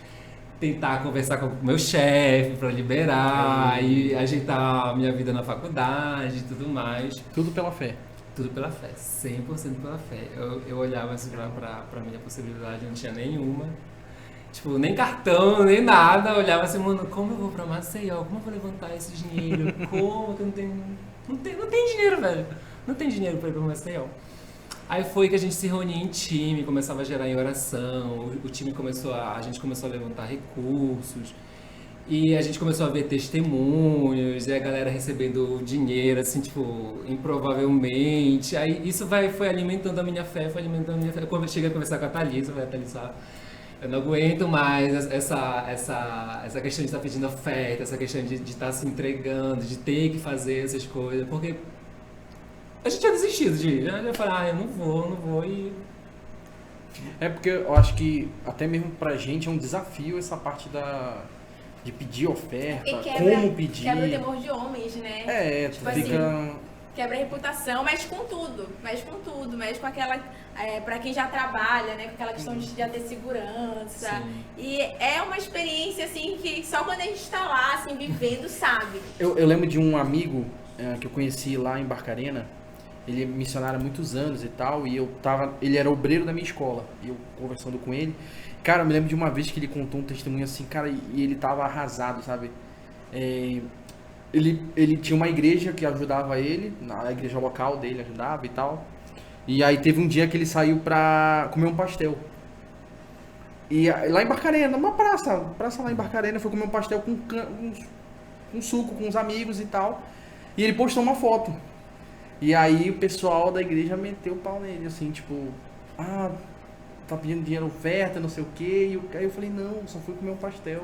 tentar conversar com o meu chefe pra liberar, e ajeitar a minha vida na faculdade e tudo mais. Tudo pela fé. Tudo pela fé, 100% pela fé. Eu olhava assim pra minha possibilidade, não tinha nenhuma. Nem cartão, nem nada. Eu olhava assim, mano, como eu vou pra Maceió? Como eu vou levantar esse dinheiro? Como que eu não tenho... Não tem dinheiro, velho. Não tem dinheiro pra ir pra Maceió. Aí foi que a gente se reunia em time, começava a gerar em oração. O time a gente começou a levantar recursos. E a gente começou a ver testemunhos, e a galera recebendo dinheiro, assim, improvavelmente. Aí isso foi alimentando a minha fé, Eu cheguei a conversar com a Thalissa, eu não aguento mais essa questão de estar pedindo oferta, essa questão de estar se entregando, de ter que fazer essas coisas, porque a gente tinha desistido já falei, eu não vou e... É porque eu acho que até mesmo pra gente é um desafio essa parte de pedir oferta, como pedir. Quebra o temor de homens, né? Tu fica quebra a reputação, mexe com tudo, mexe com aquela, pra quem já trabalha, né, com aquela questão de já ter segurança. Sim. E é uma experiência, assim, que só quando a gente tá lá, assim, vivendo, sabe. Eu lembro de um amigo que eu conheci lá em Barcarena. Ele é missionário há muitos anos e tal, e ele era obreiro da minha escola, e eu conversando com ele, cara, eu me lembro de uma vez que ele contou um testemunho assim, cara, e ele tava arrasado, sabe? Ele tinha uma igreja que ajudava ele, na igreja local dele ajudava e tal, e aí teve um dia que ele saiu pra comer um pastel, e lá em Barcarena, uma praça lá em Barcarena, foi comer um pastel com suco, com os amigos e tal, e ele postou uma foto. E aí o pessoal da igreja meteu o pau nele, assim, tipo, tá pedindo dinheiro, oferta, não sei o quê. E aí eu falei, não, só fui comer um pastel,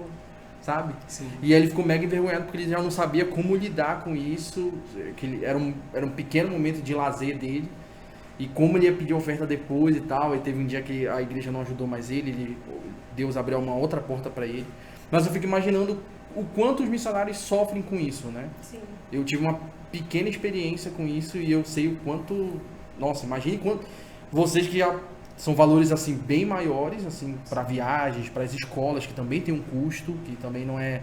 sabe? Sim. E aí ele ficou mega envergonhado porque ele já não sabia como lidar com isso, que era um pequeno momento de lazer dele. E como ele ia pedir oferta depois e tal, e teve um dia que a igreja não ajudou mais ele, Deus abriu uma outra porta pra ele. Mas eu fico imaginando o quanto os missionários sofrem com isso, né? Sim. Eu tive uma pequena experiência com isso e eu sei o quanto... Nossa, imagine quanto... Vocês que já são valores, assim, bem maiores, assim, para viagens, para as escolas, que também tem um custo, que também não é...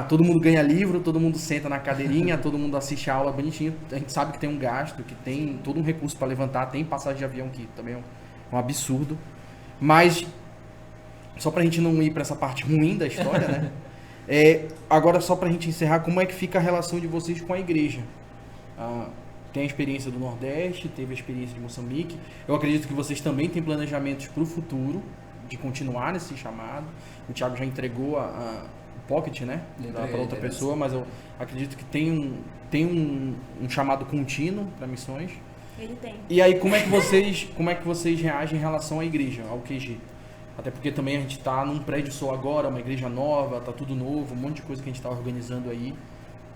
todo mundo ganha livro, todo mundo senta na cadeirinha, todo mundo assiste a aula bonitinho. A gente sabe que tem um gasto, que tem todo um recurso para levantar, tem passagem de avião, que também é um absurdo. Mas, só pra gente não ir para essa parte ruim da história, né? Agora, só pra gente encerrar, como é que fica a relação de vocês com a igreja? Tem a experiência do Nordeste, teve a experiência de Moçambique. Eu acredito que vocês também têm planejamentos para o futuro, de continuar nesse chamado. O Thiago já entregou o Pocket, né? Para outra pessoa, mas eu acredito que tem um chamado contínuo para missões. Ele tem. E aí, como é que vocês reagem em relação à igreja, ao QG? Até porque também a gente tá num prédio só agora, uma igreja nova, tá tudo novo, um monte de coisa que a gente tá organizando aí.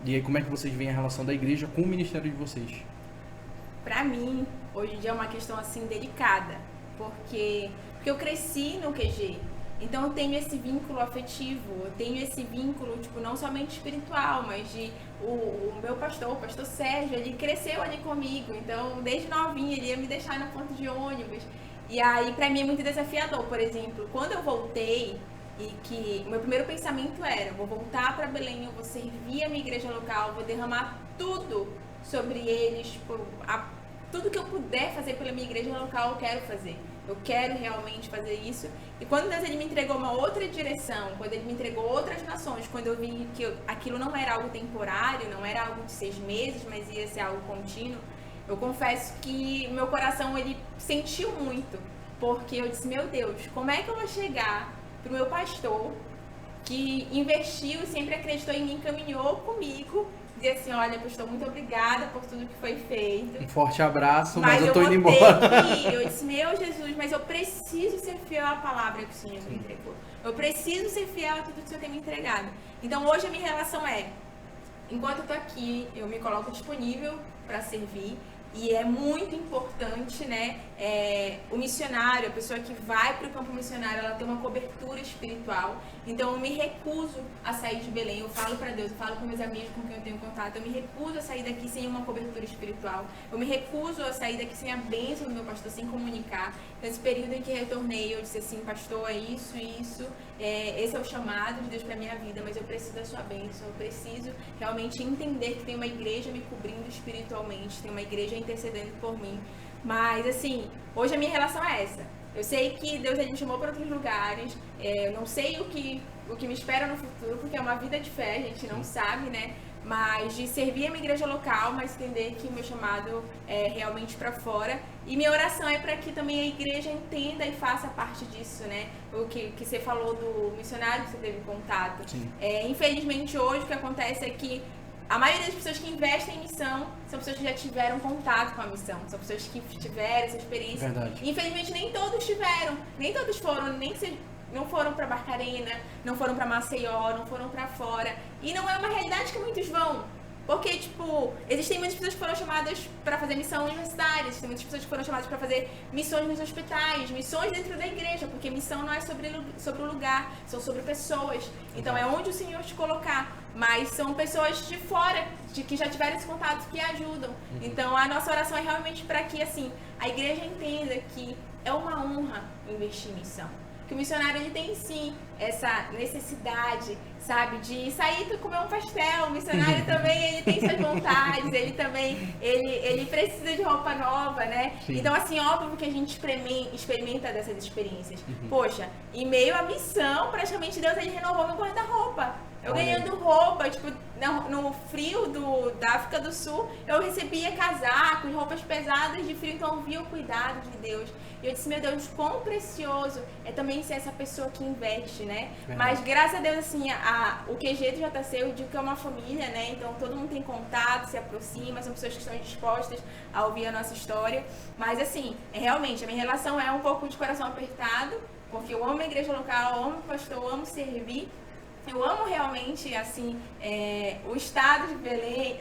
E aí, como é que vocês veem a relação da igreja com o ministério de vocês? Pra mim, hoje em dia é uma questão, assim, delicada. Porque eu cresci no QG. Então eu tenho esse vínculo afetivo, eu tenho esse vínculo, tipo, não somente espiritual, mas o meu pastor, o pastor Sérgio, ele cresceu ali comigo. Então, desde novinha, ele ia me deixar no ponto de ônibus. E aí, pra mim, é muito desafiador. Por exemplo, quando eu voltei, e que o meu primeiro pensamento era, eu vou voltar pra Belém, eu vou servir a minha igreja local, vou derramar tudo sobre eles, tudo que eu puder fazer pela minha igreja local, eu quero fazer. Eu quero realmente fazer isso. E quando Deus ele me entregou uma outra direção, quando ele me entregou outras nações, quando eu vi que aquilo não era algo temporário, não era algo de 6 meses, mas ia ser algo contínuo, eu confesso que meu coração ele sentiu muito, porque eu disse, meu Deus, como é que eu vou chegar pro meu pastor que investiu e sempre acreditou em mim, caminhou comigo, dizer assim, olha, pastor, muito obrigada por tudo que foi feito. Um forte abraço, mas eu tô indo embora. Eu disse, meu Jesus, mas eu preciso ser fiel à palavra que o Senhor me entregou. Eu preciso ser fiel a tudo que o Senhor tem me entregado. Então hoje a minha relação é, enquanto eu tô aqui, eu me coloco disponível para servir. E é muito importante, né, o missionário, a pessoa que vai para o campo missionário, ela tem uma cobertura espiritual. Então eu me recuso a sair de Belém, eu falo para Deus, eu falo com meus amigos com quem eu tenho contato, eu me recuso a sair daqui sem uma cobertura espiritual. Eu me recuso a sair daqui sem a bênção do meu pastor, sem comunicar. Nesse período em que retornei, eu disse assim, pastor, é isso, esse é o chamado de Deus para minha vida, mas eu preciso da sua bênção, eu preciso realmente entender que tem uma igreja me cobrindo espiritualmente, tem uma igreja intercedendo por mim. Mas assim, hoje a minha relação é essa. Eu sei que Deus ele me chamou para outros lugares, eu não sei o que me espera no futuro, porque é uma vida de fé, a gente não sabe, né? Mas de servir a minha igreja local, mas entender que o meu chamado é realmente para fora. E minha oração é para que também a igreja entenda e faça parte disso, né? O que você falou do missionário que você teve contato. Infelizmente hoje o que acontece é que a maioria das pessoas que investem em missão são pessoas que já tiveram contato com a missão, são pessoas que tiveram essa experiência. Verdade. Infelizmente nem todos tiveram, nem todos foram, não foram para Barcarena, não foram para Maceió, não foram para fora. E não é uma realidade que muitos vão. Porque, tipo, existem muitas pessoas que foram chamadas para fazer missão universitária, existem muitas pessoas que foram chamadas para fazer missões nos hospitais, missões dentro da igreja, porque missão não é sobre o lugar, são sobre pessoas. Então é onde o Senhor te colocar. Mas são pessoas de fora, que já tiveram esse contato, que ajudam. Então a nossa oração é realmente para que, assim, a igreja entenda que é uma honra investir em missão. Que o missionário, ele tem sim essa necessidade, sabe, de sair e comer um pastel. O missionário também, ele tem suas vontades, ele também, ele precisa de roupa nova, né? Sim. Então, assim, óbvio que a gente experimenta dessas experiências. Poxa, em meio à missão, praticamente Deus, ele renovou meu guarda-roupa. Eu ganhando roupa, tipo, no frio da África do Sul, eu recebia casacos, roupas pesadas de frio, então eu via o cuidado de Deus. E eu disse, meu Deus, quão precioso é também ser essa pessoa que investe, né? Mas graças a Deus, assim, o QG do JC, eu digo que é uma família, né? Então todo mundo tem contato, se aproxima, são pessoas que estão dispostas a ouvir a nossa história. Mas assim, realmente, a minha relação é um pouco de coração apertado, porque eu amo a igreja local, eu amo o pastor, eu amo servir. Eu amo realmente, assim, o estado de Belém,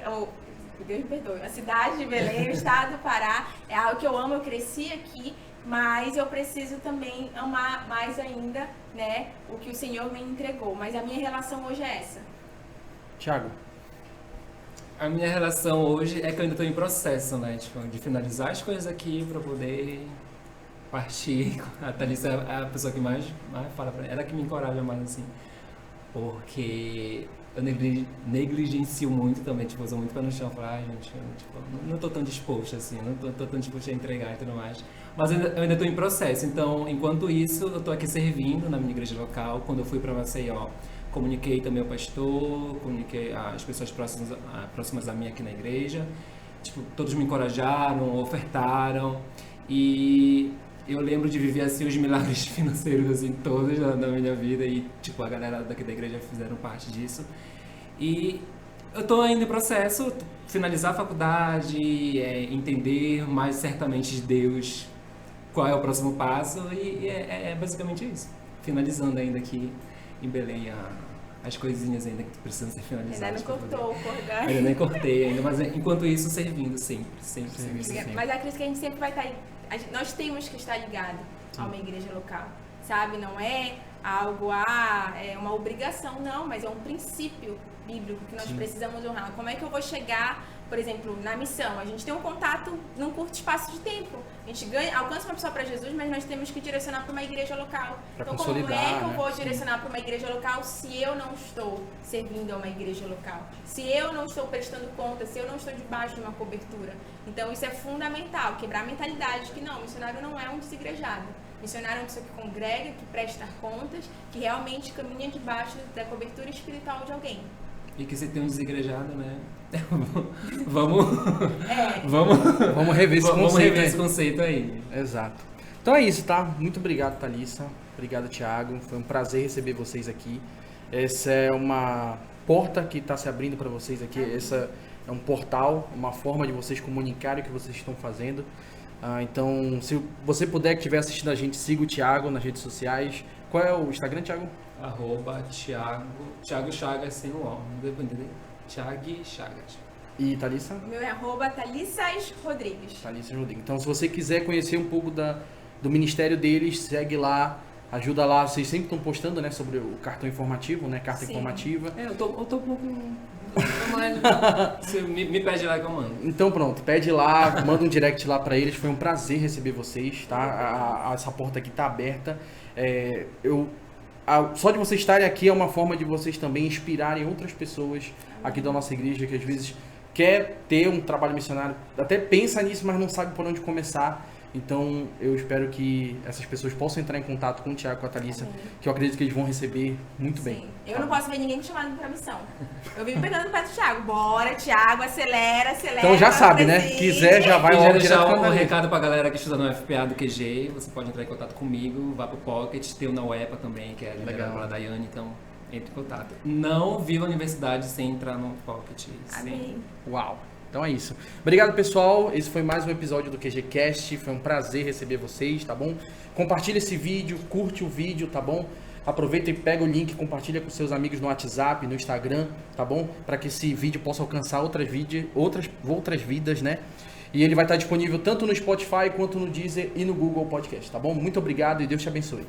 Deus me perdoe, a cidade de Belém, o estado do Pará, é algo que eu amo, eu cresci aqui, mas eu preciso também amar mais ainda, né, o que o Senhor me entregou. Mas a minha relação hoje é essa. Thiago. A minha relação hoje é que eu ainda estou em processo, né, tipo, de finalizar as coisas aqui para poder partir. A Thalissa é a pessoa que mais fala pra ela, que me encoraja mais, assim. Porque eu negligencio muito também, tipo, uso muito pé no chão, falar, gente, eu, tipo, não tô tão disposto, assim, não tô tão disposto a entregar e tudo mais. Mas eu ainda tô em processo, então, enquanto isso, eu tô aqui servindo na minha igreja local. Quando eu fui para Maceió, comuniquei também ao pastor, comuniquei às pessoas próximas a mim aqui na igreja. Tipo, todos me encorajaram, ofertaram, e eu lembro de viver, assim, os milagres financeiros, assim, todos na minha vida, e, tipo, a galera daqui da igreja fizeram parte disso. E eu tô ainda em processo, finalizar a faculdade, entender mais certamente de Deus qual é o próximo passo, e é basicamente isso. Finalizando ainda aqui em Belém as coisinhas ainda que precisam ser finalizadas. Ainda não cortou o cordão. Ainda nem cortei ainda, mas enquanto isso, servindo sempre. Mas acredito que a gente sempre vai estar... Nós temos que estar ligado a uma igreja local, sabe? Não é algo, é uma obrigação, não, mas é um princípio bíblico que nós precisamos honrar. Como é que eu vou chegar, por exemplo, na missão? A gente tem um contato num curto espaço de tempo. A gente alcança uma pessoa para Jesus, mas nós temos que direcionar para uma igreja local. Então, como é que eu vou direcionar para uma igreja local se eu não estou servindo a uma igreja local? Se eu não estou prestando conta, se eu não estou debaixo de uma cobertura? Então, isso é fundamental, quebrar a mentalidade que não, missionário não é um desigrejado. Missionário é uma pessoa que congrega, que presta contas, que realmente caminha debaixo da cobertura espiritual de alguém. E que se tem um desigrejado, né? Vamos rever esse conceito aí. Exato. Então é isso, tá? Muito obrigado, Thalissa. Obrigado, Thiago. Foi um prazer receber vocês aqui. Essa é uma porta que está se abrindo para vocês aqui. Essa é um portal, uma forma de vocês comunicarem o que vocês estão fazendo. Então, se você puder, que estiver assistindo a gente, siga o Thiago nas redes sociais. Qual é o Instagram, Thiago? @Thiago Chagas sem o O. Não devo entender. Thiago Chagas. E Thalissa? O meu é @Thalissas Rodrigues. Thalissas Rodrigues. Então, se você quiser conhecer um pouco do ministério deles, segue lá, ajuda lá. Vocês sempre estão postando, né, sobre o cartão informativo, né? Carta informativa. Eu tô um pouco... Você me pede lá que eu mando. Então pronto, pede lá, manda um direct lá pra eles. Foi um prazer receber vocês, tá? Essa porta aqui tá aberta. Só de vocês estarem aqui é uma forma de vocês também inspirarem outras pessoas aqui da nossa igreja, que às vezes quer ter um trabalho missionário, até pensa nisso, mas não sabe por onde começar. Então eu espero que essas pessoas possam entrar em contato com o Thiago e com a Thalissa, que eu acredito que eles vão receber muito bem. Eu não posso ver ninguém me chamando pra missão. Eu vivo pegando no pé do Thiago. Bora, Thiago, acelera. Então já sabe, né? Quiser, já vai logo deixar um recado pra galera que estuda no FPA do QG. Você pode entrar em contato comigo, vá pro Pocket, tem o na UEPA também, que é a liderada lá da Yane, então entre em contato. Não viva a universidade sem entrar no Pocket. Amém. Uau! Então é isso. Obrigado, pessoal. Esse foi mais um episódio do QGCast. Foi um prazer receber vocês, tá bom? Compartilha esse vídeo, curte o vídeo, tá bom? aproveita e pega o link, compartilha com seus amigos no WhatsApp, no Instagram, tá bom? Para que esse vídeo possa alcançar outras vidas, né? E ele vai estar disponível tanto no Spotify quanto no Deezer e no Google Podcast, tá bom? Muito obrigado e Deus te abençoe.